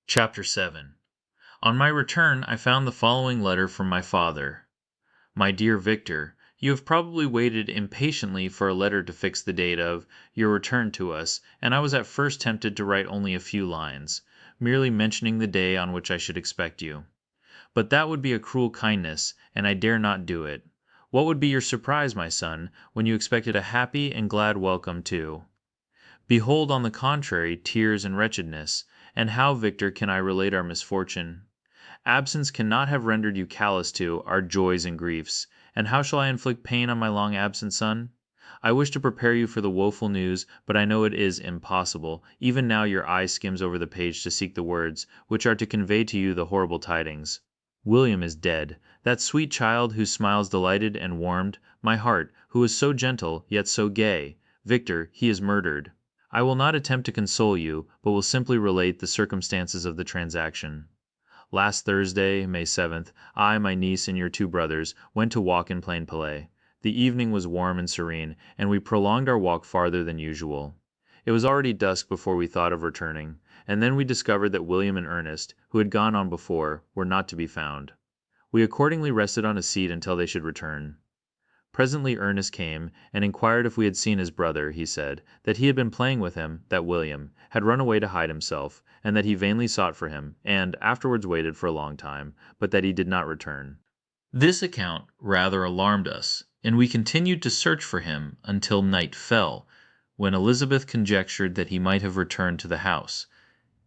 Chapter 7. On my return I found the following letter from my father. My dear Victor, you have probably waited impatiently for a letter to fix the date of your return to us, and I was at first tempted to write only a few lines, merely mentioning the day on which I should expect you. But that would be a cruel kindness, and I dare not do it. What would be your surprise, my son, when you expected a happy and glad welcome too? Behold, on the contrary, tears and wretchedness. And how, Victor, can I relate our misfortune? Absence cannot have rendered you callous to our joys and griefs. And how shall I inflict pain on my long absent son? I wish to prepare you for the woeful news, but I know it is impossible. Even now your eye skims over the page to seek the words, which are to convey to you the horrible tidings. William is dead, that sweet child whose smiles delighted and warmed my heart, who was so gentle, yet so gay. Victor, he is murdered. I will not attempt to console you, but will simply relate the circumstances of the transaction. Last Thursday, May 7th, I, my niece, and your two brothers went to walk in Plainpalais. The evening was warm and serene, and we prolonged our walk farther than usual. It was already dusk before we thought of returning, and then we discovered that William and Ernest, who had gone on before, were not to be found. We accordingly rested on a seat until they should return. Presently Ernest came, and inquired if we had seen his brother. He said that he had been playing with him, that William had run away to hide himself, and that he vainly sought for him, and afterwards waited for a long time, but that he did not return. This account rather alarmed us, and we continued to search for him until night fell, when Elizabeth conjectured that he might have returned to the house.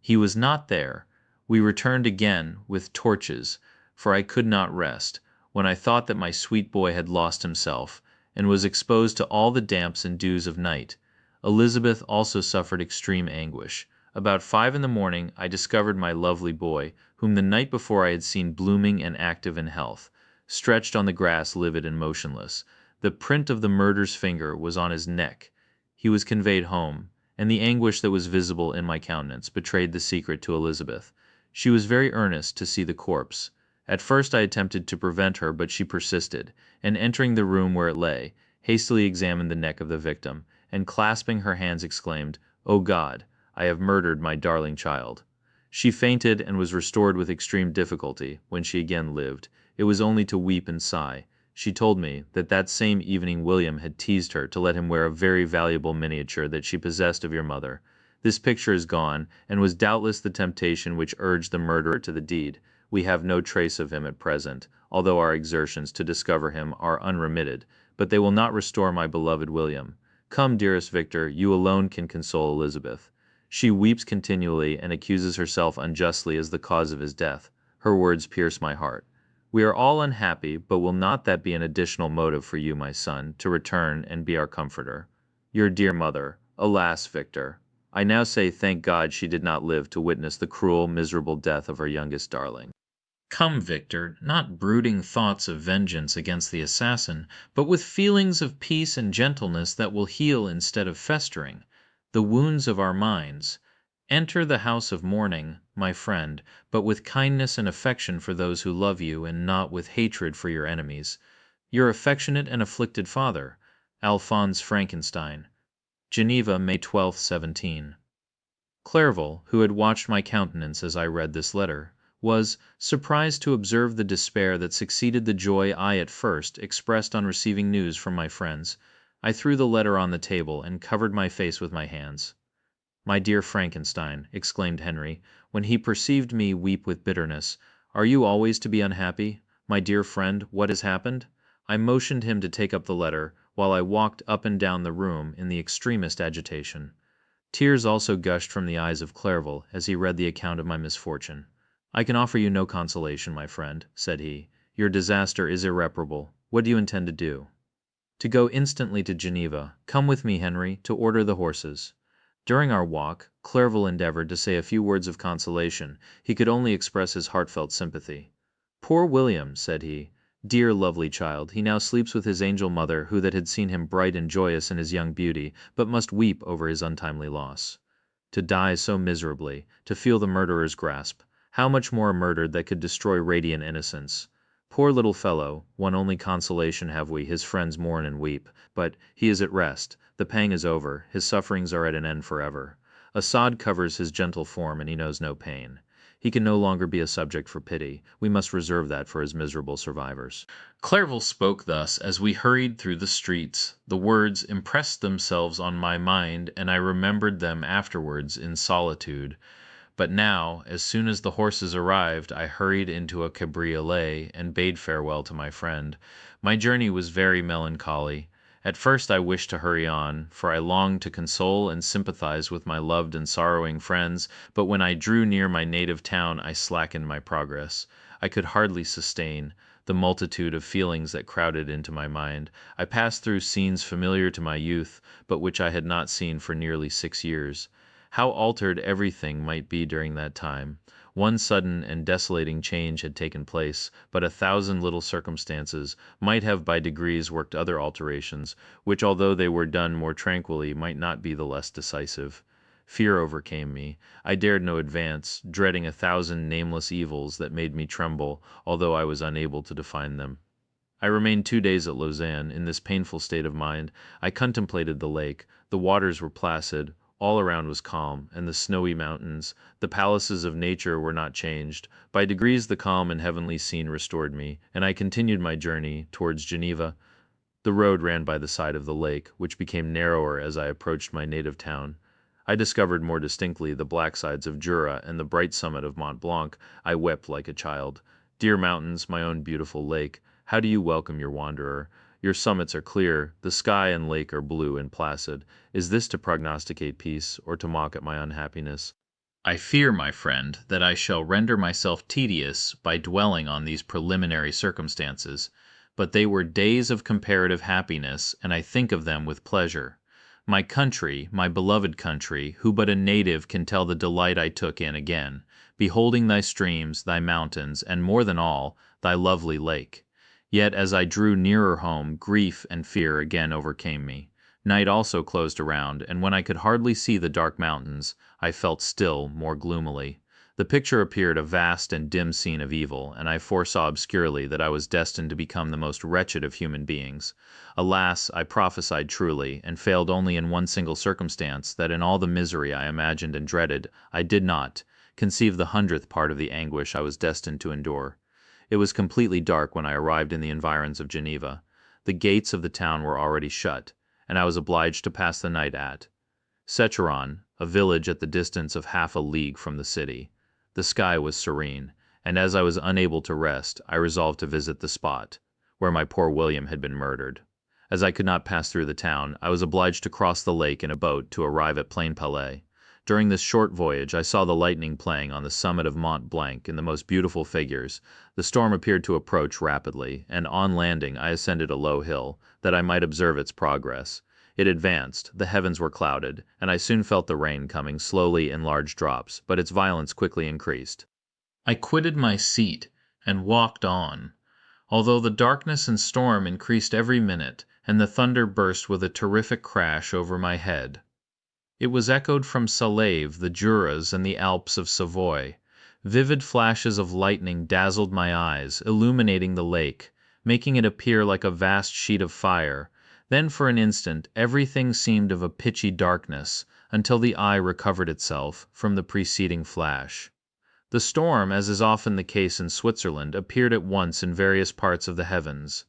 He was not there. We returned again with torches, for I could not rest, when I thought that my sweet boy had lost himself, and was exposed to all the damps and dews of night. Elizabeth also suffered extreme anguish. About 5 in the morning I discovered my lovely boy, whom the night before I had seen blooming and active in health, stretched on the grass livid and motionless. The print of the murderer's finger was on his neck. He was conveyed home, and the anguish that was visible in my countenance betrayed the secret to Elizabeth. She was very earnest to see the corpse. At first I attempted to prevent her, but she persisted, and entering the room where it lay, hastily examined the neck of the victim, and clasping her hands exclaimed, "O God, I have murdered my darling child." She fainted and was restored with extreme difficulty. When she again lived, it was only to weep and sigh. She told me that same evening William had teased her to let him wear a very valuable miniature that she possessed of your mother. This picture is gone, and was doubtless the temptation which urged the murderer to the deed. We have no trace of him at present, although our exertions to discover him are unremitted, but they will not restore my beloved William. Come, dearest Victor, you alone can console Elizabeth. She weeps continually and accuses herself unjustly as the cause of his death. Her words pierce my heart. We are all unhappy, but will not that be an additional motive for you, my son, to return and be our comforter? Your dear mother. Alas, Victor, I now say thank God she did not live to witness the cruel, miserable death of her youngest darling. Come, Victor, not brooding thoughts of vengeance against the assassin, but with feelings of peace and gentleness that will heal instead of festering the wounds of our minds. Enter the house of mourning, my friend, but with kindness and affection for those who love you, and not with hatred for your enemies. Your affectionate and afflicted father, Alphonse Frankenstein. Geneva, May 12, 17. Clerval, who had watched my countenance as I read this letter, was surprised to observe the despair that succeeded the joy I at first expressed on receiving news from my friends. I threw the letter on the table, and covered my face with my hands. "My dear Frankenstein," exclaimed Henry, when he perceived me weep with bitterness, "are you always to be unhappy? My dear friend, what has happened?" I motioned him to take up the letter, while I walked up and down the room in the extremest agitation. Tears also gushed from the eyes of Clerval as he read the account of my misfortune. "I can offer you no consolation, my friend," said he. "Your disaster is irreparable. What do you intend to do?" "To go instantly to Geneva. Come with me, Henry, to order the horses." During our walk, Clerval endeavored to say a few words of consolation. He could only express his heartfelt sympathy. "Poor William," said he. "Dear, lovely child, he now sleeps with his angel mother, who that had seen him bright and joyous in his young beauty, but must weep over his untimely loss. To die so miserably, to feel the murderer's grasp, how much more a murder that could destroy radiant innocence. Poor little fellow, one only consolation have we, his friends mourn and weep, but he is at rest, the pang is over, his sufferings are at an end forever. A sod covers his gentle form, and he knows no pain. He can no longer be a subject for pity. We must reserve that for his miserable survivors." Clerval spoke thus as we hurried through the streets. The words impressed themselves on my mind, and I remembered them afterwards in solitude. But now, as soon as the horses arrived, I hurried into a cabriolet and bade farewell to my friend. My journey was very melancholy. At first I wished to hurry on, for I longed to console and sympathize with my loved and sorrowing friends, but when I drew near my native town I slackened my progress. I could hardly sustain the multitude of feelings that crowded into my mind. I passed through scenes familiar to my youth, but which I had not seen for nearly 6 years. How altered everything might be during that time! One sudden and desolating change had taken place, but 1,000 little circumstances might have by degrees worked other alterations, which, although they were done more tranquilly, might not be the less decisive. Fear overcame me. I dared no advance, dreading 1,000 nameless evils that made me tremble, although I was unable to define them. I remained 2 days at Lausanne, in this painful state of mind. I contemplated the lake. The waters were placid, all around was calm, and the snowy mountains, the palaces of nature, were not changed. By degrees the calm and heavenly scene restored me, and I continued my journey towards Geneva. The road ran by the side of the lake, which became narrower as I approached my native town. I discovered more distinctly the black sides of Jura and the bright summit of Mont Blanc. I wept like a child. Dear mountains, my own beautiful lake, how do you welcome your wanderer? Your summits are clear, the sky and lake are blue and placid. Is this to prognosticate peace, or to mock at my unhappiness? I fear, my friend, that I shall render myself tedious by dwelling on these preliminary circumstances, but they were days of comparative happiness, and I think of them with pleasure. My country, my beloved country, who but a native can tell the delight I took in again, beholding thy streams, thy mountains, and more than all, thy lovely lake. Yet as I drew nearer home, grief and fear again overcame me. Night also closed around, and when I could hardly see the dark mountains, I felt still more gloomily. The picture appeared a vast and dim scene of evil, and I foresaw obscurely that I was destined to become the most wretched of human beings. Alas, I prophesied truly, and failed only in one single circumstance, that in all the misery I imagined and dreaded, I did not conceive the 100th part of the anguish I was destined to endure. It was completely dark when I arrived in the environs of Geneva. The gates of the town were already shut, and I was obliged to pass the night at Secheron, a village at the distance of half a league from the city. The sky was serene, and as I was unable to rest, I resolved to visit the spot where my poor William had been murdered. As I could not pass through the town, I was obliged to cross the lake in a boat to arrive at Plainpalais. During this short voyage I saw the lightning playing on the summit of Mont Blanc in the most beautiful figures. The storm appeared to approach rapidly, and on landing I ascended a low hill, that I might observe its progress. It advanced, the heavens were clouded, and I soon felt the rain coming slowly in large drops, but its violence quickly increased. I quitted my seat and walked on, although the darkness and storm increased every minute, and the thunder burst with a terrific crash over my head. It was echoed from Salève, the Juras, and the Alps of Savoy. Vivid flashes of lightning dazzled my eyes, illuminating the lake, making it appear like a vast sheet of fire. Then for an instant everything seemed of a pitchy darkness, until the eye recovered itself from the preceding flash. The storm, as is often the case in Switzerland, appeared at once in various parts of the heavens.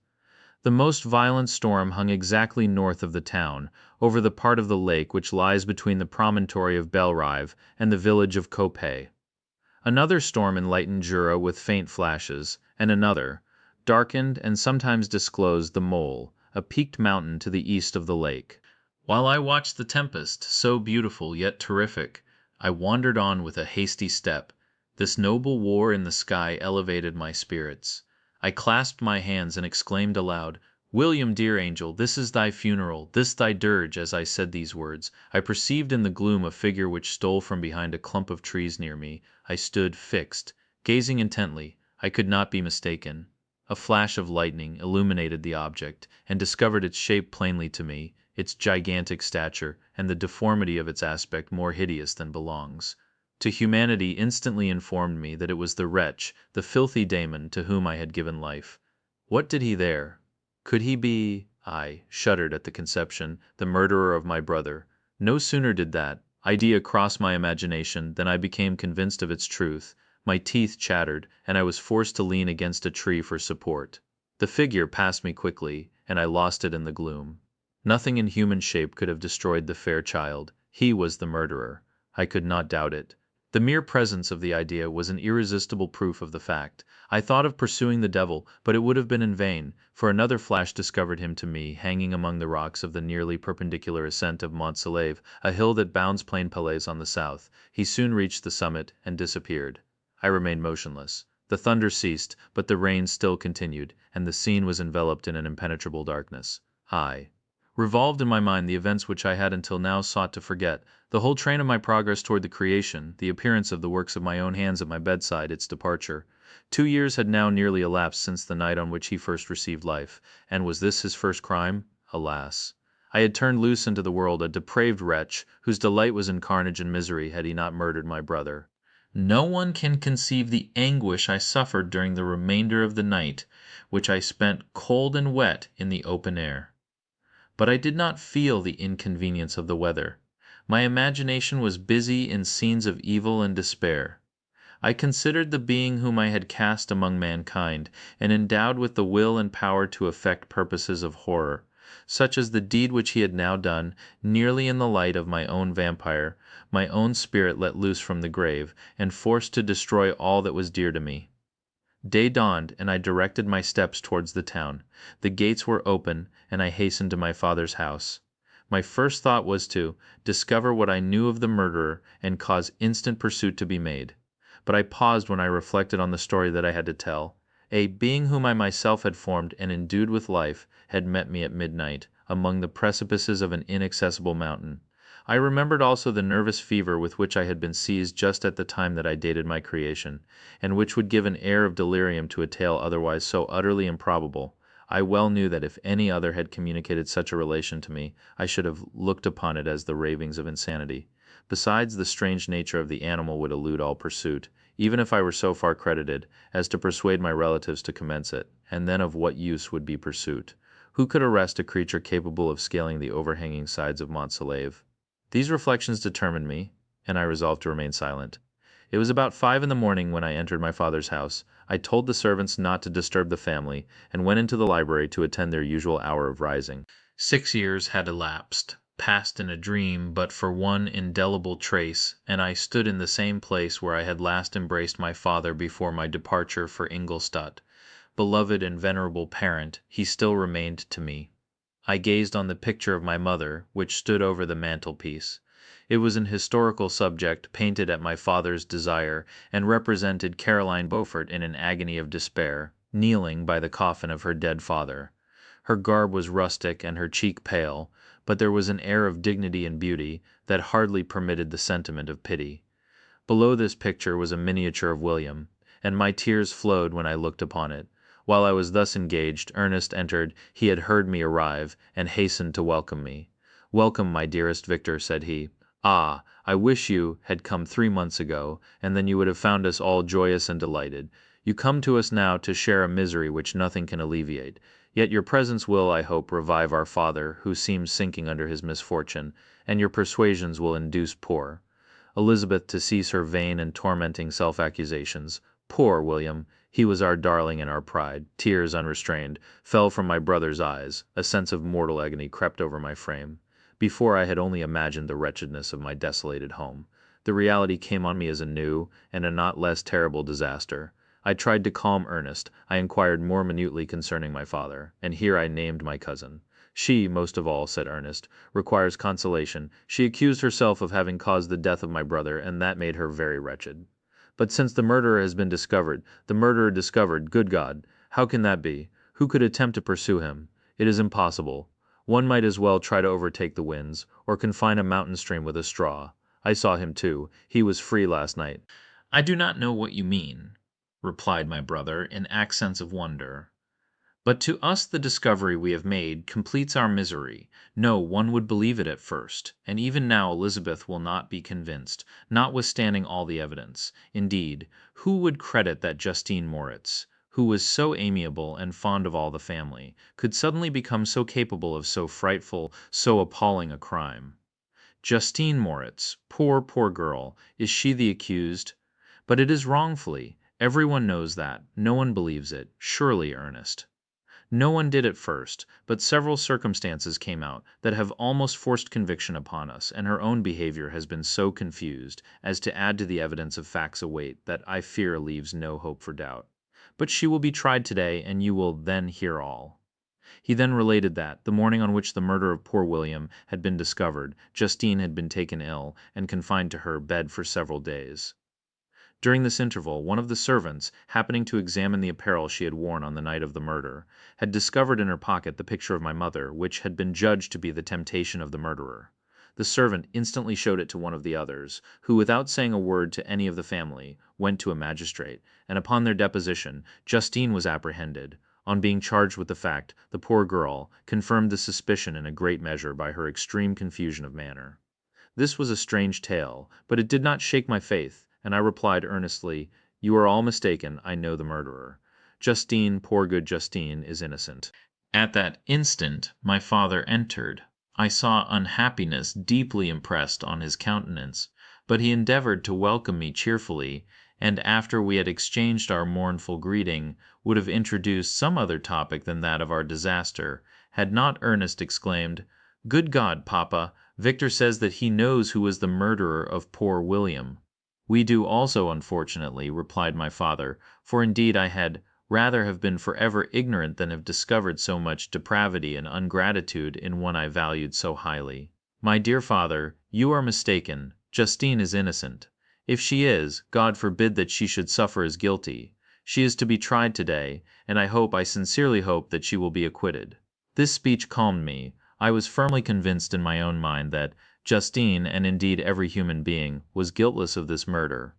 The most violent storm hung exactly north of the town, over the part of the lake which lies between the promontory of Bellerive and the village of Coppet. Another storm enlightened Jura with faint flashes, and another darkened and sometimes disclosed the Mole, a peaked mountain to the east of the lake. While I watched the tempest, so beautiful yet terrific, I wandered on with a hasty step. This noble war in the sky elevated my spirits. I clasped my hands and exclaimed aloud, "William, dear angel, this is thy funeral, this thy dirge." As I said these words, I perceived in the gloom a figure which stole from behind a clump of trees near me. I stood fixed, gazing intently. I could not be mistaken. A flash of lightning illuminated the object, and discovered its shape plainly to me, its gigantic stature, and the deformity of its aspect more hideous than belongs to humanity instantly informed me that it was the wretch, the filthy Damon, to whom I had given life. What did he there? Could he be, I shuddered at the conception, the murderer of my brother? No sooner did that idea cross my imagination than I became convinced of its truth. My teeth chattered, and I was forced to lean against a tree for support. The figure passed me quickly, and I lost it in the gloom. Nothing in human shape could have destroyed the fair child. He was the murderer. I could not doubt it. The mere presence of the idea was an irresistible proof of the fact. I thought of pursuing the devil, but it would have been in vain, for another flash discovered him to me, hanging among the rocks of the nearly perpendicular ascent of Mont Saleve, a hill that bounds Plain Palais on the south. He soon reached the summit and disappeared. I remained motionless. The thunder ceased, but the rain still continued, and the scene was enveloped in an impenetrable darkness. I revolved in my mind the events which I had until now sought to forget, the whole train of my progress toward the creation, the appearance of the works of my own hands at my bedside, its departure. 2 years had now nearly elapsed since the night on which he first received life, and was this his first crime? Alas! I had turned loose into the world a depraved wretch, whose delight was in carnage and misery had he not murdered my brother. No one can conceive the anguish I suffered during the remainder of the night, which I spent cold and wet in the open air. But I did not feel the inconvenience of the weather. My imagination was busy in scenes of evil and despair. I considered the being whom I had cast among mankind, and endowed with the will and power to effect purposes of horror, such as the deed which he had now done, nearly in the light of my own vampire, my own spirit let loose from the grave, and forced to destroy all that was dear to me. Day dawned, and I directed my steps towards the town. The gates were open, and I hastened to my father's house. My first thought was to discover what I knew of the murderer, and cause instant pursuit to be made. But I paused when I reflected on the story that I had to tell. A being whom I myself had formed and endued with life had met me at midnight, among the precipices of an inaccessible mountain. I remembered also the nervous fever with which I had been seized just at the time that I dated my creation, and which would give an air of delirium to a tale otherwise so utterly improbable. I well knew that if any other had communicated such a relation to me, I should have looked upon it as the ravings of insanity. Besides, the strange nature of the animal would elude all pursuit, even if I were so far credited as to persuade my relatives to commence it, and then of what use would be pursuit? Who could arrest a creature capable of scaling the overhanging sides of Mont Saleve? These reflections determined me, and I resolved to remain silent. It was about 5 in the morning when I entered my father's house. I told the servants not to disturb the family, and went into the library to attend their usual hour of rising. 6 years had elapsed, passed in a dream but for one indelible trace, and I stood in the same place where I had last embraced my father before my departure for Ingolstadt. Beloved and venerable parent, he still remained to me. I gazed on the picture of my mother, which stood over the mantelpiece. It was an historical subject, painted at my father's desire, and represented Caroline Beaufort in an agony of despair, kneeling by the coffin of her dead father. Her garb was rustic and her cheek pale, but there was an air of dignity and beauty that hardly permitted the sentiment of pity. Below this picture was a miniature of William, and my tears flowed when I looked upon it. While I was thus engaged, Ernest entered. He had heard me arrive, and hastened to welcome me. "Welcome, my dearest Victor," said he. "Ah, I wish you had come 3 months ago, and then you would have found us all joyous and delighted. You come to us now to share a misery which nothing can alleviate. Yet your presence will, I hope, revive our father, who seems sinking under his misfortune, and your persuasions will induce poor Elizabeth to cease her vain and tormenting self-accusations. Poor William! He was our darling and our pride. Tears, unrestrained, fell from my brother's eyes. A sense of mortal agony crept over my frame. Before I had only imagined the wretchedness of my desolated home. The reality came on me as a new, and a not less terrible disaster. I tried to calm Ernest. I inquired more minutely concerning my father, and here I named my cousin. "She, most of all," said Ernest, "requires consolation. She accused herself of having caused the death of my brother, and that made her very wretched." "But since the murderer has been discovered, the murderer discovered, good God! How can that be? Who could attempt to pursue him? It is impossible. One might as well try to overtake the winds, or confine a mountain stream with a straw. I saw him too. He was free last night." "I do not know what you mean," replied my brother, in accents of wonder. "But to us the discovery we have made completes our misery. No one would believe it at first, and even now Elizabeth will not be convinced, notwithstanding all the evidence. Indeed, who would credit that Justine Moritz, who was so amiable and fond of all the family, could suddenly become so capable of so frightful, so appalling a crime? Justine Moritz, poor, poor girl, is she the accused? But it is wrongfully. Everyone knows that. No one believes it. Surely, Ernest. No one did at first, but several circumstances came out that have almost forced conviction upon us, and her own behavior has been so confused as to add to the evidence of facts a weight that I fear leaves no hope for doubt. But she will be tried today, and you will then hear all. He then related that, the morning on which the murder of poor William had been discovered, Justine had been taken ill, and confined to her bed for several days. During this interval, one of the servants, happening to examine the apparel she had worn on the night of the murder, had discovered in her pocket the picture of my mother, which had been judged to be the temptation of the murderer. The servant instantly showed it to one of the others, who, without saying a word to any of the family, went to a magistrate, and upon their deposition, Justine was apprehended. On being charged with the fact, the poor girl confirmed the suspicion in a great measure by her extreme confusion of manner. This was a strange tale, but it did not shake my faith, and I replied earnestly, "You are all mistaken. I know the murderer. Justine, poor good Justine, is innocent." At that instant my father entered. I saw unhappiness deeply impressed on his countenance, but he endeavored to welcome me cheerfully, and after we had exchanged our mournful greeting, would have introduced some other topic than that of our disaster, had not Ernest exclaimed, "Good God, papa! Victor says that he knows who was the murderer of poor William." "We do also, unfortunately," replied my father, "for indeed I had rather have been forever ignorant than have discovered so much depravity and ungratitude in one I valued so highly. My dear father, you are mistaken. Justine is innocent. If she is, God forbid that she should suffer as guilty. She is to be tried today, and I sincerely hope that she will be acquitted." This speech calmed me. I was firmly convinced in my own mind that Justine, and indeed every human being, was guiltless of this murder.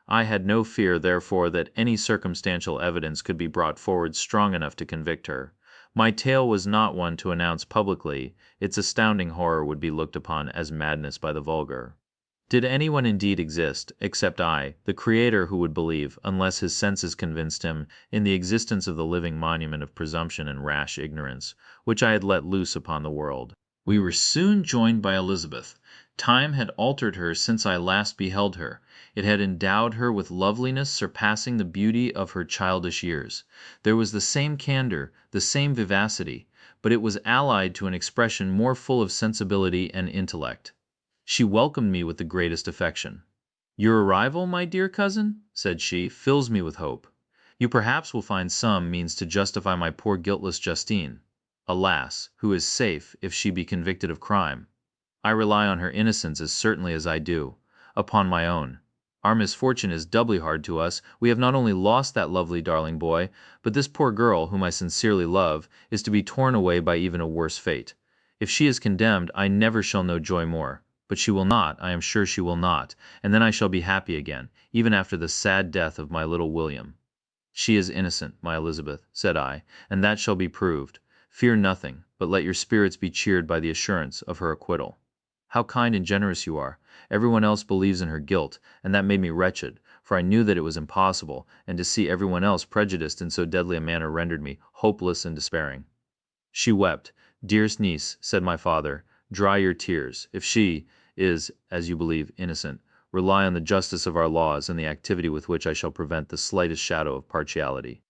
I had no fear, therefore, that any circumstantial evidence could be brought forward strong enough to convict her. My tale was not one to announce publicly; its astounding horror would be looked upon as madness by the vulgar. Did anyone indeed exist, except I, the Creator who would believe, unless his senses convinced him, in the existence of the living monument of presumption and rash ignorance, which I had let loose upon the world? We were soon joined by Elizabeth. Time had altered her since I last beheld her. It had endowed her with loveliness surpassing the beauty of her childish years. There was the same candor, the same vivacity, but it was allied to an expression more full of sensibility and intellect. She welcomed me with the greatest affection. "Your arrival, my dear cousin," said she, "fills me with hope. You perhaps will find some means to justify my poor guiltless Justine. Alas, who is safe, if she be convicted of crime? I rely on her innocence as certainly as I do upon my own. Our misfortune is doubly hard to us. We have not only lost that lovely darling boy, but this poor girl, whom I sincerely love, is to be torn away by even a worse fate. If she is condemned, I never shall know joy more. But she will not, I am sure she will not, and then I shall be happy again, even after the sad death of my little William." "She is innocent, my Elizabeth," said I, "and that shall be proved. Fear nothing, but let your spirits be cheered by the assurance of her acquittal." "How kind and generous you are! Everyone else believes in her guilt, and that made me wretched, for I knew that it was impossible, and to see everyone else prejudiced in so deadly a manner rendered me hopeless and despairing." She wept. "Dearest niece," said my father, "dry your tears. If she is, as you believe, innocent, rely on the justice of our laws and the activity with which I shall prevent the slightest shadow of partiality."